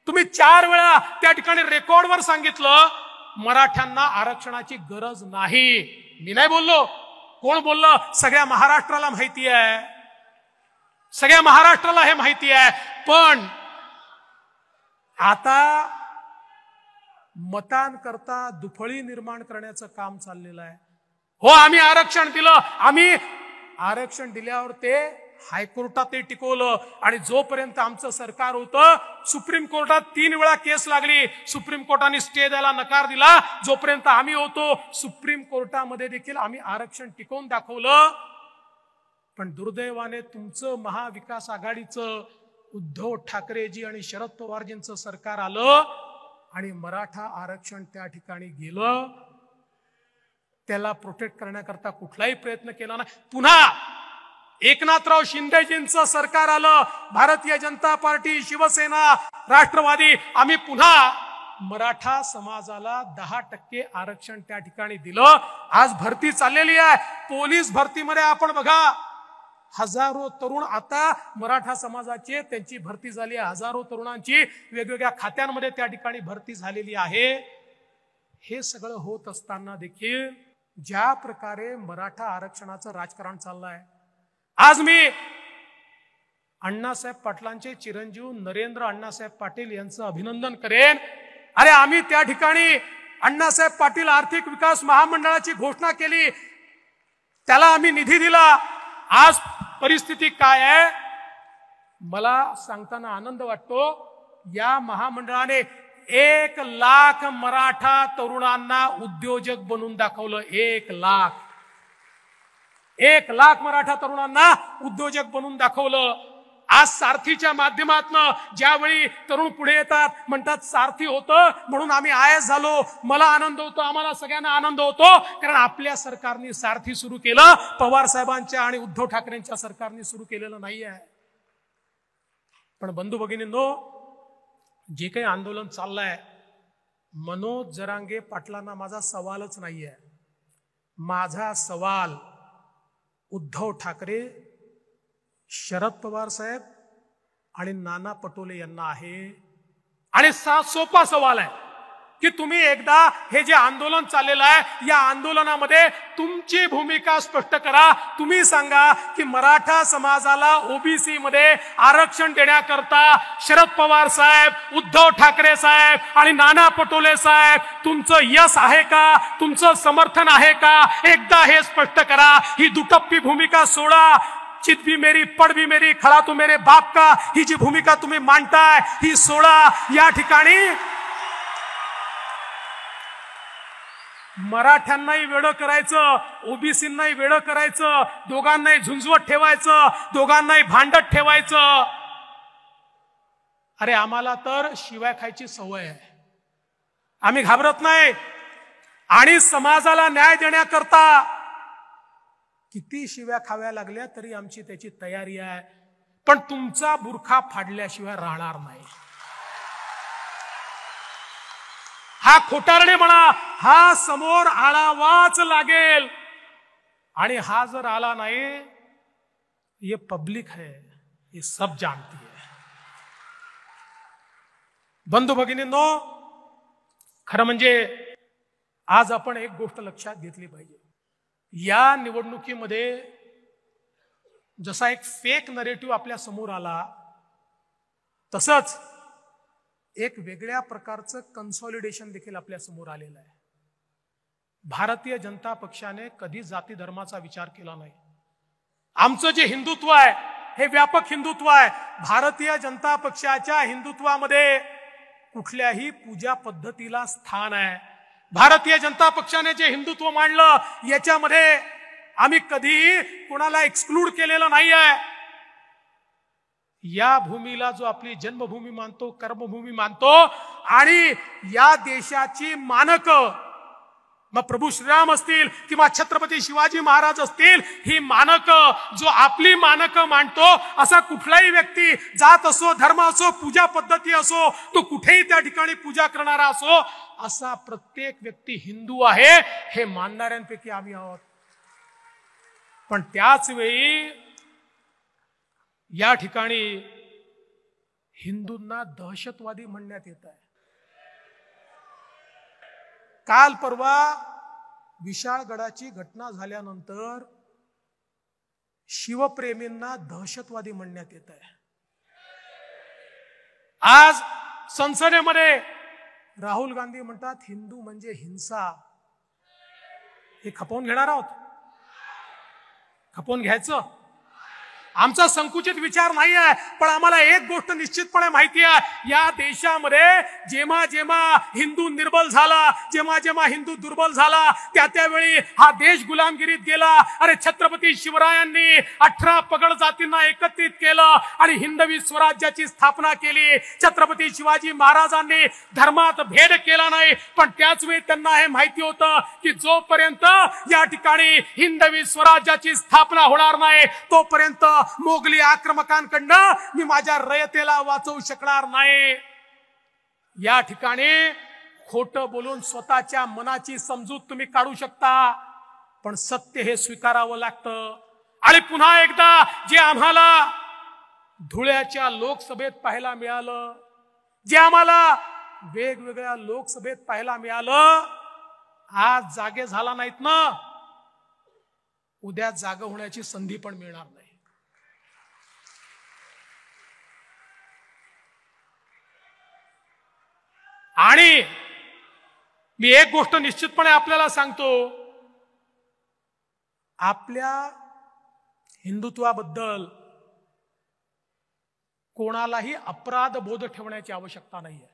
तुम्ही 4 वेळा त्या ठिकाणी रेकॉर्डवर सांगितलं मराठ्यांना आरक्षणाची गरज नाही. मी नाही बोललो, कोण बोललं? सगळ्या महाराष्ट्राला माहिती आहे, सगळ्या महाराष्ट्राला हे माहिती आहे. पण आता मतांकरता दुफळी निर्माण करण्याचं काम चाललेलं आहे. हो, आम्ही आरक्षण दिलं, आम्ही आरक्षण दिल्यावर ते हायकोर्टात ते टिकवलं, आणि जोपर्यंत आमचं सरकार होतं सुप्रीम कोर्टात 3 वेळा केस लागली, सुप्रीम कोर्टाने स्टे द्यायला नकार दिला. जोपर्यंत आम्ही होतो सुप्रीम कोर्टामध्ये देखील आम्ही आरक्षण टिकवून दाखवलं. पण दुर्दैवाने तुमचं महाविकास आघाडीचं उद्धव ठाकरेजी आणि शरद पवारजींचं सरकार आलं आणि मराठा आरक्षण त्या ठिकाणी गेलं. त्याला प्रोटेक्ट करण्याकरता कुठलाही प्रयत्न केला नाही. पुन्हा एकनाथराव शिंदेजींचं सरकार आलं, भारतीय जनता पार्टी, शिवसेना, राष्ट्रवादी, आम्ही पुन्हा मराठा समाजाला 10% आरक्षण त्या ठिकाणी दिलं. आज भरती चाललेली आहे, पोलीस भरतीमध्ये आपण बघा हजारो तरुण आता मराठा समाजाचे त्यांची भरती झाली आहे. हजारो तरुणांची वेगवेगळ्या खात्यांमध्ये त्या ठिकाणी भरती झालेली आहे. हे सगळं होत असताना देखील ज्या प्रकारे मराठा आरक्षणाचं राजकारण चाललंय, आज मी अण्णासाहेब पाटलांचे चिरंजीव नरेंद्र अण्णासाहेब पाटील यांचं अभिनंदन करेन. अरे आम्ही त्या ठिकाणी अण्णासाहेब पाटील आर्थिक विकास महामंडळाची घोषणा केली, त्याला आम्ही निधी दिला. आज परिस्थिती काय आहे मला सांगताना आनंद वाटतो. या महामंडळाने 1 लाख मराठा तरुणांना उद्योजक बनवून दाखवलं. 1 लाख मराठा तरुणांना उद्योजक बनवून दाखवलं. आज सारथीच्या माध्यमातून ज्यावेळी तरुण पुढे येतात, म्हणतात सारथी होतं म्हणून आम्ही आयएस झालो. मला आनंद होतो, आम्हाला सगळ्यांना आनंद होतो, कारण आपल्या सरकारने सारथी सुरू केलं. पवार साहेबांच्या आणि उद्धव ठाकरेंच्या सरकारने सुरू केलेलं नाहीये. पण बंधू भगिनींनो, जे काही आंदोलन चाललंय, मनोज जरांगे पाटलांना माझा सवालच नाहीये. माझा सवाल उद्धव ठाकरे, शरद पवार साहेब आणि नाना पटोले यांना आहे. आणि सोपा सवाल आहे की तुम्ही एकदा हे जे आंदोलन चाललेलं आहे, या आंदोलनामध्ये तुमची भूमिका स्पष्ट करा. तुम्ही सांगा की मराठा समाजाला ओबीसी मध्ये आरक्षण देण्याकरता शरद पवार साहेब, उद्धव ठाकरे साहेब आणि नाना पटोले साहेब तुमचं यश आहे का, तुमचं समर्थन आहे का? एकदा हे स्पष्ट करा. ही दुटप्पी भूमिका सोडा. चित भी मेरी, पड भी मेरी, खड़ा तो मेरे बाप का, ही जी भूमिका तुम्ही मांडताय ही सोडा. या ठिकाणी मराठ्यांनाही वेडं करायचं, ओबीसींनाही वेडं करायचं, दोघांनाही झुंजवत ठेवायचं, दोघांनाही भांडत ठेवायचं. अरे आम्हाला तर शिवाय खायची सवय आहे, आम्ही घाबरत नाही. आणि समाजाला न्याय देण्याकरता किती शिव्या खाव्या लागल्या तरी आमची त्याची तयारी आहे. पण तुमचा बुरखा फाडल्याशिवाय राहणार नाही. हा खोटारडे म्हणा, हा समोर आणावाच लागेल. आणि हा जर आला नाही, ये पब्लिक है, ये सब जानती है. बंधू भगिनींनो, खरं म्हणजे आज आपण एक गोष्ट लक्षात घेतली पाहिजे. या निवडणुकीमध्ये जसा एक फेक नरेटिव्ह आपल्या समोर आला, तसंच एक वेगळ्या प्रकारचं कन्सॉलिडेशन देखील आपल्या समोर आलेलं आहे. भारतीय जनता पक्षाने कधी जाती धर्माचा विचार केला नाही. आमचं जे हिंदुत्व आहे हे व्यापक हिंदुत्व आहे. भारतीय जनता पक्षाच्या हिंदुत्वामध्ये कुठल्याही पूजा पद्धतीला स्थान आहे. भारतीय जनता पक्षाने जे हिंदुत्व मांडलं याच्यामध्ये आम्ही कधीही कोणाला एक्सक्लूड केलेलं नाही आहे. या भूमीला जो आपली जन्मभूमी मानतो, कर्मभूमी मानतो, आणि या देशाची मानक, मग प्रभू श्रीराम असतील किंवा छत्रपती शिवाजी महाराज असतील, ही मानक जो आपली मानक मांडतो, असा कुठलाही व्यक्ती, जात असो, धर्म असो, पूजा पद्धती असो, तो कुठेही त्या ठिकाणी पूजा करणारा असो, असा प्रत्येक व्यक्ती हिंदू आहे हे मानणाऱ्यांपैकी आम्ही आहोत. पण त्याच वेळी या ठिकाणी हिंदूंना दहशतवादी म्हणण्यात येत आहे. काल परवा विशाळगडाची घटना झाल्यानंतर शिवप्रेमींना दहशतवादी म्हणण्यात येत आहे. आज संसदेमध्ये राहुल गांधी म्हणतात हिंदू म्हणजे हिंसा. हे खपवून घेणार आहोत, खपवून घ्यायचं. आमचा संकुचित विचार नाही आहे, पण आम्हाला एक गोष्ट निश्चितपणे माहिती आहे, या देशामध्ये जेव्हा जेव्हा हिंदू निर्बल झाला, जेव्हा जेव्हा हिंदू दुर्बल झाला, त्यावेळी हा देश गुलामगिरीत गेला. अरे छत्रपती शिवरायांनी 18 पगड जातींना एकत्रित केलं आणि हिंदवी स्वराज्याची स्थापना केली. छत्रपती शिवाजी महाराजांनी धर्मात भेद केला नाही, पण त्याच वेळी त्यांना हे माहिती होतं की जोपर्यंत या ठिकाणी हिंदवी स्वराज्याची स्थापना होणार नाही, तोपर्यंत मोगली आक्रमकांकडनं मी माझ्या रयतेला वाचवू शकणार नाही. या ठिकाणी खोटं बोलून स्वतःच्या मनाची समजूत तुम्ही काढू शकता, पण सत्य हे स्वीकारावं लागतं. आणि पुन्हा एकदा जे आम्हाला धुळ्याच्या लोकसभेत पाहायला मिळालं, जे आम्हाला वेगवेगळ्या लोकसभेत पाहायला मिळालं, आज जागे झाला नाहीत ना, उद्या जागा होण्याची संधी पण मिळणार नाही. आणि मी एक गोष्ट निश्चितपणे आपल्याला सांगतो, आपल्या हिंदुत्वाबद्दल कोणालाही अपराध बोध ठेवण्याची आवश्यकता नाहीये.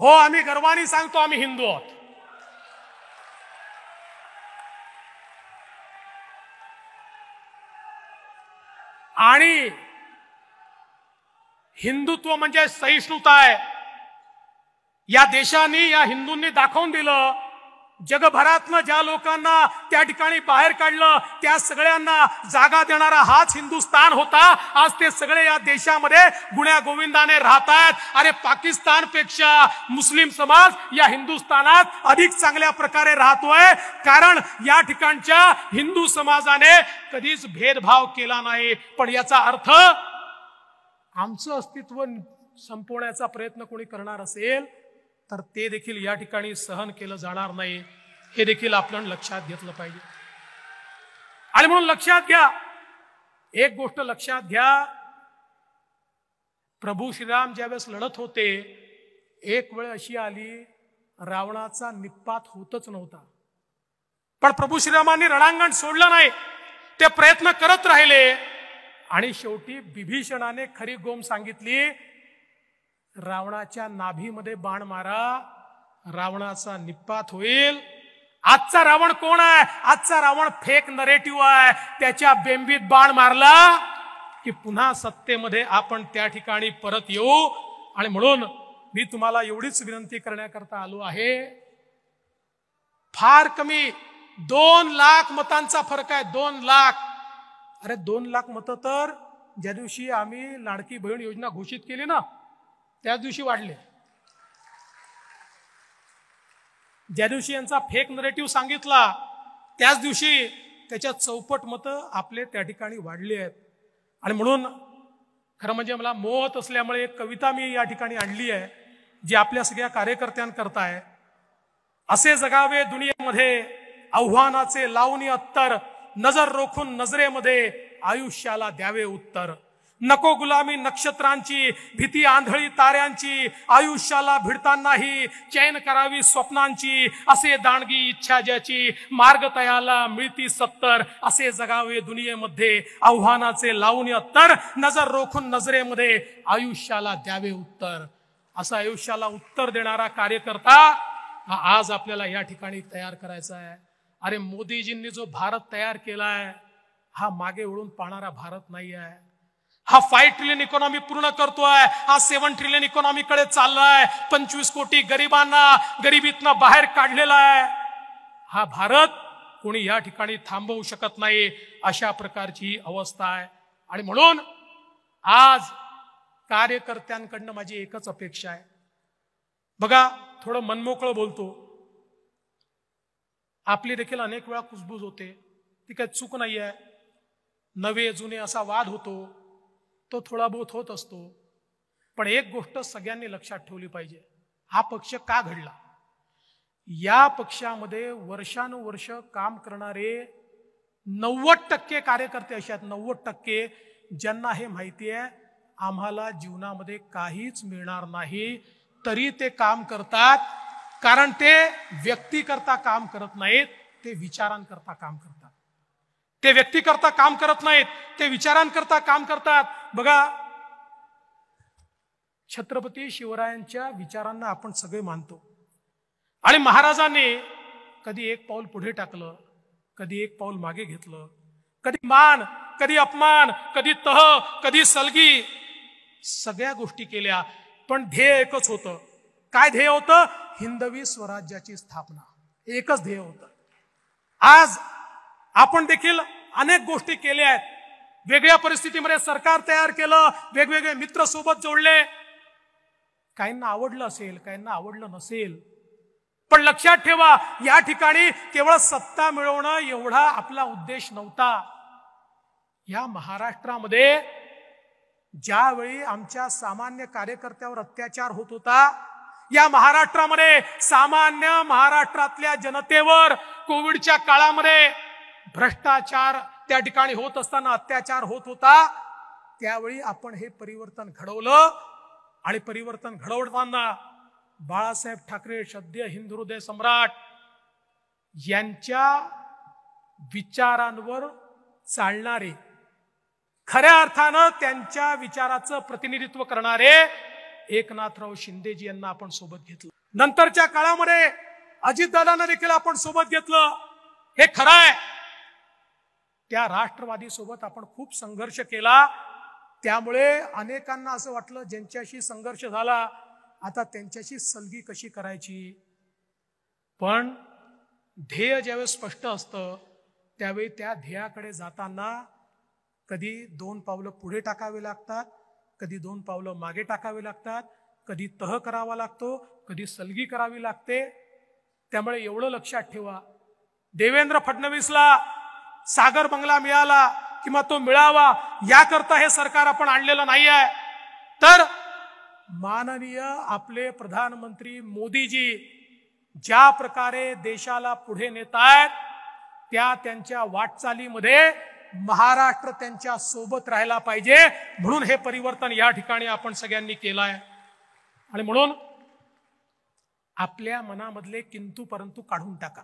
हो, आम्ही गर्वाने सांगतो आम्ही हिंदू आहोत. आणि हिंदुत्व म्हणजे सहिष्णुता आहे. या देशाने, या हिंदूंनी दाखवून दिलं, जगभरातनं ज्या लोकांना त्या ठिकाणी बाहेर काढलं, त्या सगळ्यांना जागा देणारा हाच हिंदुस्थान होता. आज ते सगळे या देशामध्ये गुण्या गोविंदाने राहत आहेत. अरे पाकिस्तानपेक्षा मुस्लिम समाज या हिंदुस्थानात अधिक चांगल्या प्रकारे राहतोय, कारण या ठिकाणच्या हिंदू समाजाने कधीच भेदभाव केला नाही. पण याचा अर्थ आमचं अस्तित्व संपवण्याचा प्रयत्न कोणी करणार असेल तर ते देखील या ठिकाणी सहन केलं जाणार नाही, हे देखील आपण लक्षात घेतलं पाहिजे. आणि म्हणून लक्षात घ्या, एक गोष्ट लक्षात घ्या, प्रभू श्रीराम ज्यावेळेस लढत होते, एक वेळ अशी आली रावणाचा निपात होतच नव्हता, पण प्रभू श्रीरामांनी रणांगण सोडलं नाही, ते प्रयत्न करत राहिले. आणि शेवटी बिभीषणाने खरी गोम सांगितली, रावणाच्या नाभीमध्ये बाण मारा, रावणाचा निपात होईल. आजचा रावण कोण आहे? आजचा रावण फेक नरेटिव्ह आहे. त्याच्या बेंबीत बाण मारला की पुन्हा सत्तेमध्ये आपण त्या ठिकाणी परत येऊ. आणि म्हणून मी तुम्हाला एवढीच विनंती करण्याकरता आलो आहे. फार कमी 2 लाख मतांचा फरक आहे. 2 लाख. अरे 2 लाख मतं तर ज्या दिवशी आम्ही लाडकी बहीण योजना घोषित केली ना त्याच दिवशी वाढले. ज्या दिवशी यांचा फेक नरेटिव्ह सांगितला त्याच दिवशी त्याच्या चौपट मतं आपले त्या ठिकाणी वाढले आहेत. आणि म्हणून खरं म्हणजे मला मोहत असल्यामुळे एक कविता मी या ठिकाणी आणली आहे जी आपल्या सगळ्या कार्यकर्त्यांकरता आहे. असे जगावे दुनियेमध्ये आव्हानाचे लावणी अत्तर, नजर रोखून नजरेमध्ये आयुष्याला द्यावे उत्तर. नको गुलामी नक्षत्रांची, भीती आंधळी ताऱ्यांची, आयुष्याला भिडतानाही चैन करावी स्वप्नांची. असे दांडगी इच्छा ज्याची, मार्ग तयाला मिळती 70. असे जगावे दुनियेमध्ये आव्हानाचे लावणी अत्तर, नजर रोखून नजरेमध्ये आयुष्याला द्यावे उत्तर. असा आयुष्याला उत्तर देणारा कार्यकर्ता हा आज आपल्याला या ठिकाणी तयार करायचा आहे. अरे मोदीजींनी जो भारत तयार केलाय हा मागे वळून पाहणारा भारत नाही आहे. हा 5 ट्रिलियन इकॉनॉमी पूर्ण करतोय. हा 7 ट्रिलियन इकॉनॉमी कडे चाललाय. 25 कोटी गरिबांना गरिबीतनं बाहेर काढलेला आहे. हा भारत कोणी या ठिकाणी थांबवू शकत नाही. अशा प्रकारची अवस्था आहे. आणि म्हणून आज कार्यकर्त्यांकडनं माझी एकच अपेक्षा आहे. बघा थोडं मनमोकळं बोलतो. आपली देखील अनेक वेळा कुजबूज होते. ती काही चूक नाही आहे. नवे जुने असा वाद होतो, तो थोडा बहुत होत असतो. पण एक गोष्ट सगळ्यांनी लक्षात ठेवली पाहिजे. हा पक्ष का घडला? या पक्षामध्ये वर्षानुवर्ष काम करणारे 90% कार्यकर्ते असे आहेत, 90% ज्यांना हे माहिती आहे आम्हाला जीवनामध्ये काहीच मिळणार नाही, तरी ते काम करतात. कारण ते व्यक्तीकरता काम करत नाहीत, ते विचारांकरता काम करतात. ते व्यक्तीकरता काम करत नाहीत, ते विचारांकरता काम करतात. बघा छत्रपती शिवरायांच्या विचारांना आपण सगळे मानतो. आणि महाराजांनी कधी एक पाऊल पुढे टाकलं, कधी एक पाऊल मागे घेतलं, कधी मान, कधी अपमान, कधी तह, कधी सलगी, सगळ्या गोष्टी केल्या. पण ध्येय एकच होतं. काय ध्येय होतं? हिंदवी स्वराज्याची स्थापना. एकच ध्येय होतं. आज आपण देखील अनेक गोष्टी केल्या आहेत. वेगळ्या परिस्थितीमध्ये सरकार तयार केलं, वेगवेगळे मित्र सोबत जोडले. काहींना आवडलं असेल, काहींना आवडलं नसेल. पण लक्षात ठेवा या ठिकाणी केवळ सत्ता मिळवणं एवढा आपला उद्देश नव्हता. या महाराष्ट्रामध्ये ज्यावेळी आमच्या सामान्य कार्यकर्त्यावर अत्याचार होत होता, या महाराष्ट्रामध्ये सामान्य महाराष्ट्रातल्या जनतेवर कोविडच्या काळामध्ये भ्रष्टाचार त्या ठिकाणी होत असताना अत्याचार होत होता, त्यावेळी आपण हे परिवर्तन घडवलं. आणि परिवर्तन घडवताना बाळासाहेब ठाकरे सद्य हिंदू हृदय सम्राट यांच्या विचारांवर चालणारे, खऱ्या अर्थानं त्यांच्या विचाराचं प्रतिनिधित्व करणारे एकनाथराव शिंदेजी यांना आपण सोबत घेतलं. नंतरच्या काळामध्ये अजितदादांना देखील आपण सोबत घेतलं. हे खरं आहे. त्या राष्ट्रवादी सोबत आपण खूप संघर्ष केला. त्यामुळे अनेकांना असं वाटलं ज्यांच्याशी संघर्ष झाला आता त्यांच्याशी सलगी कशी करायची. पण ध्येय ज्यावेळेस स्पष्ट असतं त्यावेळी त्या ध्येयाकडे जाताना कधी 2 पावलं पुढे टाकावे लागतात, कधी 2 पावलं मागे टाकावे लागतात, कधी तह करावा लागतो, कधी सलगी करावी लागते. त्यामुळे एवढं लक्षात ठेवा, देवेंद्र फडणवीसला सागर बंगला मिळाला किंवा तो मिळावा याकरता हे सरकार आपण आणलेलं नाही आहे. तर माननीय आपले प्रधानमंत्री मोदीजी ज्या प्रकारे देशाला पुढे नेतायत त्या त्यांच्या वाटचालीमध्ये महाराष्ट्र त्यांच्या सोबत राहायला पाहिजे. म्हणून हे परिवर्तन या ठिकाणी आपण सगळ्यांनी केलं आहे. आणि म्हणून आपल्या मनामधले किंतु परंतु काढून टाका.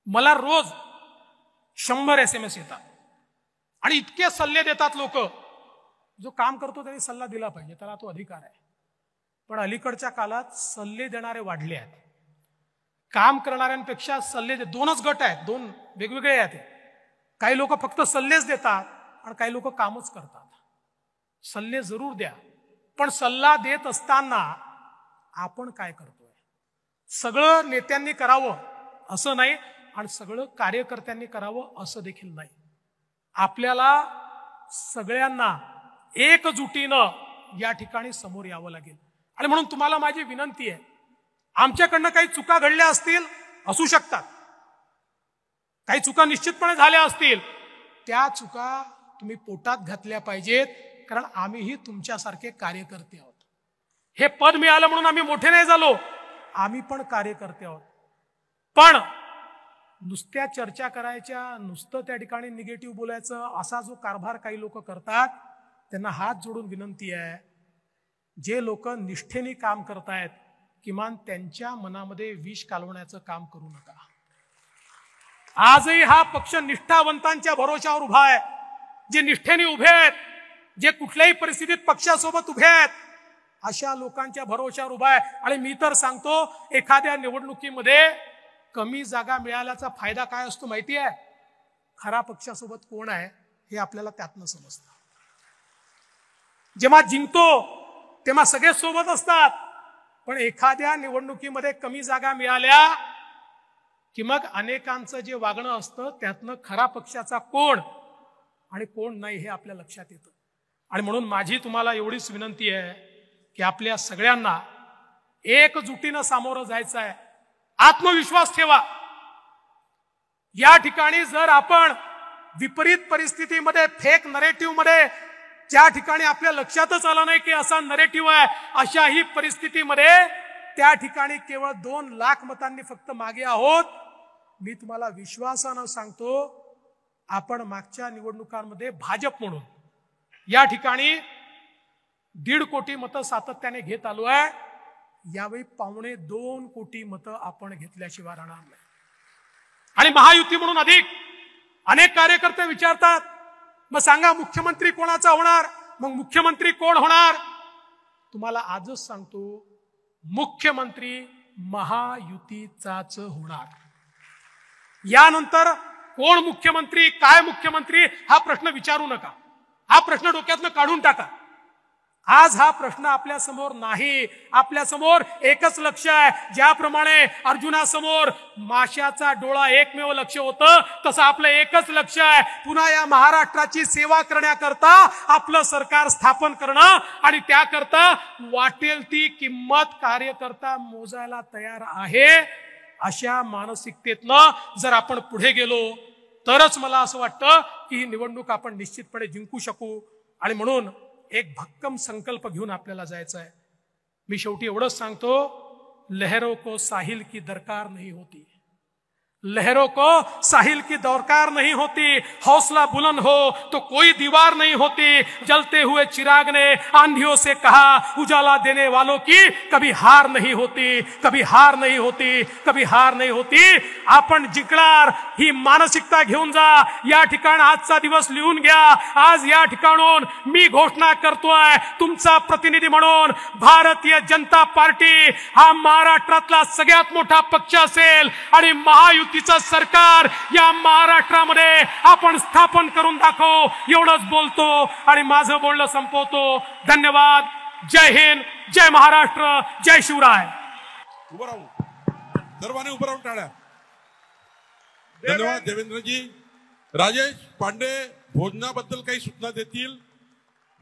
मला रोज 100 SMS येतात आणि इतके सल्ले देतात लोक. जो काम करतो त्यांनी सल्ला दिला पाहिजे, त्याला तो अधिकार आहे. पण अलीकडच्या काळात सल्ले देणारे वाढले आहेत. काम करणाऱ्यांपेक्षा सल्ले दोनच गट आहेत, दोन वेगवेगळे आहेत. काही लोक फक्त सल्लेच देतात आणि काही लोक कामच करतात. सल्ले जरूर द्या, पण सल्ला देत असताना आपण काय करतोय? सगळं नेत्यांनी करावं असं नाही आणि सगळं कार्यकर्त्यांनी करावं असं देखील नाही. आपल्याला सगळ्यांना एकजुटीनं या ठिकाणी समोर यावं लागेल. आणि म्हणून तुम्हाला माझी विनंती आहे, आमच्याकडनं काही चुका घडल्या असतील, असू शकतात, काही चुका निश्चितपणे झाल्या असतील, त्या चुका तुम्ही पोटात घातल्या पाहिजेत, कारण आम्हीही तुमच्यासारखे कार्यकर्ते आहोत. हे पद मिळालं म्हणून आम्ही मोठे नाही झालो, आम्ही पण कार्यकर्ते आहोत. पण नुसत्या चर्चा करायच्या, नुसतं त्या ठिकाणी निगेटिव्ह बोलायचं, असा जो कारभार काही लोक करतात, त्यांना हात जोडून विनंती आहे, जे लोक निष्ठेने काम करतायत किमान त्यांच्या मनामध्ये विष कालवण्याचं काम करू नका. आजही हा पक्ष निष्ठावंतांच्या भरोशावर उभा आहे, जे निष्ठेने उभे आहेत, जे कुठल्याही परिस्थितीत पक्षासोबत उभे आहेत, अशा लोकांच्या भरोशावर उभा आहे. आणि मी तर सांगतो, एखाद्या निवडणुकीमध्ये कमी जागा मिळाल्याचा फायदा काय असतो माहिती आहे? खरा पक्षासोबत कोण आहे हे आपल्याला त्यातनं समजतं. जेव्हा जिंकतो तेव्हा सगळे सोबत असतात, पण एखाद्या निवडणुकीमध्ये कमी जागा मिळाल्या की मग अनेकांचं जे वागणं असतं त्यातनं खरा पक्षाचा कोण आणि कोण नाही हे आपल्या लक्षात येतं. आणि म्हणून माझी तुम्हाला एवढीच विनंती आहे की आपल्या सगळ्यांना एकजुटीनं सामोरं जायचं आहे. आत्मविश्वास ठेवा. या ठिकाणी जर आपण विपरीत परिस्थितीमध्ये, फेक नरेटिव्ह मध्ये, ज्या ठिकाणी आपल्या लक्षातच आलं नाही की असा नरेटिव्ह आहे, अशाही परिस्थितीमध्ये त्या ठिकाणी केवळ 2 लाख मतांनी फक्त मागे आहोत. मी तुम्हाला विश्वासानं सांगतो, आपण मागच्या निवडणुकांमध्ये भाजप म्हणून या ठिकाणी 1.5 कोटी मतं सातत्याने घेत आलो आहे. यावेळी 1.25 कोटी मतं आपण घेतल्याशिवाय राहणार नाही. आणि महायुती म्हणून अधिक. अनेक कार्यकर्ते विचारतात, मग सांगा मुख्यमंत्री कोणाचा होणार? मग मुख्यमंत्री कोण होणार? तुम्हाला आजच सांगतो, मुख्यमंत्री महायुतीचाच होणार. यानंतर कोण मुख्यमंत्री, काय मुख्यमंत्री हा प्रश्न विचारू नका. हा प्रश्न डोक्यातनं काढून टाका. आज हा प्रश्न आपल्या समोर नाही. आपल्या समोर एकच लक्ष आहे. ज्याप्रमाणे अर्जुनासमोर माशाचा डोळा एकमेव लक्ष होतं, तसं आपलं एकच लक्ष आहे, पुन्हा या महाराष्ट्राची सेवा करण्याकरता आपलं सरकार स्थापन करणं. आणि त्याकरता वाटेल ती किंमत कार्यकर्ता मोजायला तयार आहे. अशा मानसिकतेतनं जर आपण पुढे गेलो तरच मला असं वाटतं की ही निवडणूक आपण निश्चितपणे जिंकू शकू. आणि म्हणून एक भक्कम संकल्प घेऊन आपल्याला जायचं आहे. मी शेवटी एवढंच सांगतो, लहरों को साहिल की दरकार नहीं होती, लहरों को साहिल की दरकार नहीं होती. हौसला बुलंद हो तो कोई दीवार नहीं होती. जलते हुए चिराग ने आंधियों से कहा, उजाला देने वालों की कभी हार नहीं होती, कभी हार नहीं होती, कभी हार नहीं होती. आपण जिंकणार ही मानसिकता घेऊन जा. या ठिकाणी आजचा दिवस लिहून घ्या. आज या ठिकाणून मी घोषणा करतोय, तुमचा प्रतिनिधी म्हणून, भारतीय जनता पार्टी हा महाराष्ट्रातला सगळ्यात मोठा पक्ष असेल आणि महायुतीचं सरकार या महाराष्ट्रामध्ये आपण स्थापन करून दाखवू. एवढंच बोलतो आणि माझं बोलणं संपवतो. धन्यवाद. जय हिंद, जय महाराष्ट्र, जय शिवराय. उभं राहू, सर्वांनी उभं राहून टाळ्या. धन्यवाद देवेंद्रजी. राजेश पांडे भोजनाबद्दल काही सूचना देतील.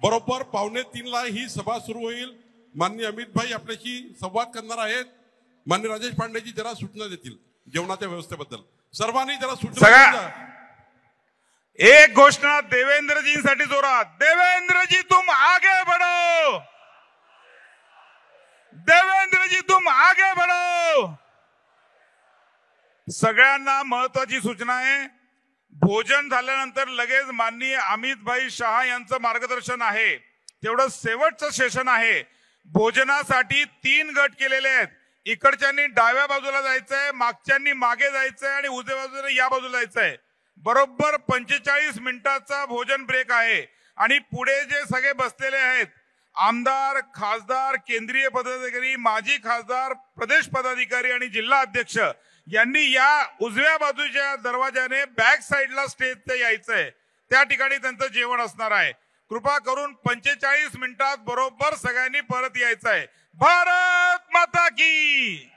बरोबर 2:45ला ही सभा सुरू होईल. माननीय अमित भाई आपल्याशी संवाद करणार आहेत. माननीय राजेश पांडेजी जरा सूचना देतील जेवणाच्या व्यवस्थेबद्दल. सर्वांनी जरा सूचना. एक घोषणा देवेंद्रजींसाठी जोरात. देवेंद्रजी तुम आगे बढ़ो, देवेंद्रजी तुम आगे बढ़ो. सगळ्यांना महत्वाची सूचना आहे. भोजन झाल्यानंतर लगेच माननीय अमित भाई शहा यांचं मार्गदर्शन आहे. तेवढं शेवटचं सेशन आहे. भोजनासाठी 3 गट केलेले आहेत. इकडच्यांनी डाव्या बाजूला जायचंय, मागच्यांनी मागे जायचंय आणि उजव्या बाजूला या बाजूला जायचंय. बरोबर 45 मिनिटाचा भोजन ब्रेक आहे. आणि पुढे जे सगळे बसलेले आहेत आमदार, खासदार, केंद्रीय पदाधिकारी, माजी खासदार, प्रदेश पदाधिकारी आणि जिल्हा अध्यक्ष यांनी या उजव्या बाजूच्या दरवाजाने बॅक साईडला स्टेजचे यायचंय, त्या ठिकाणी त्यांचं जेवण असणार आहे. कृपा करून 45 मिनिटात बरोबर सगळ्यांनी परत यायचंय. भारत माता की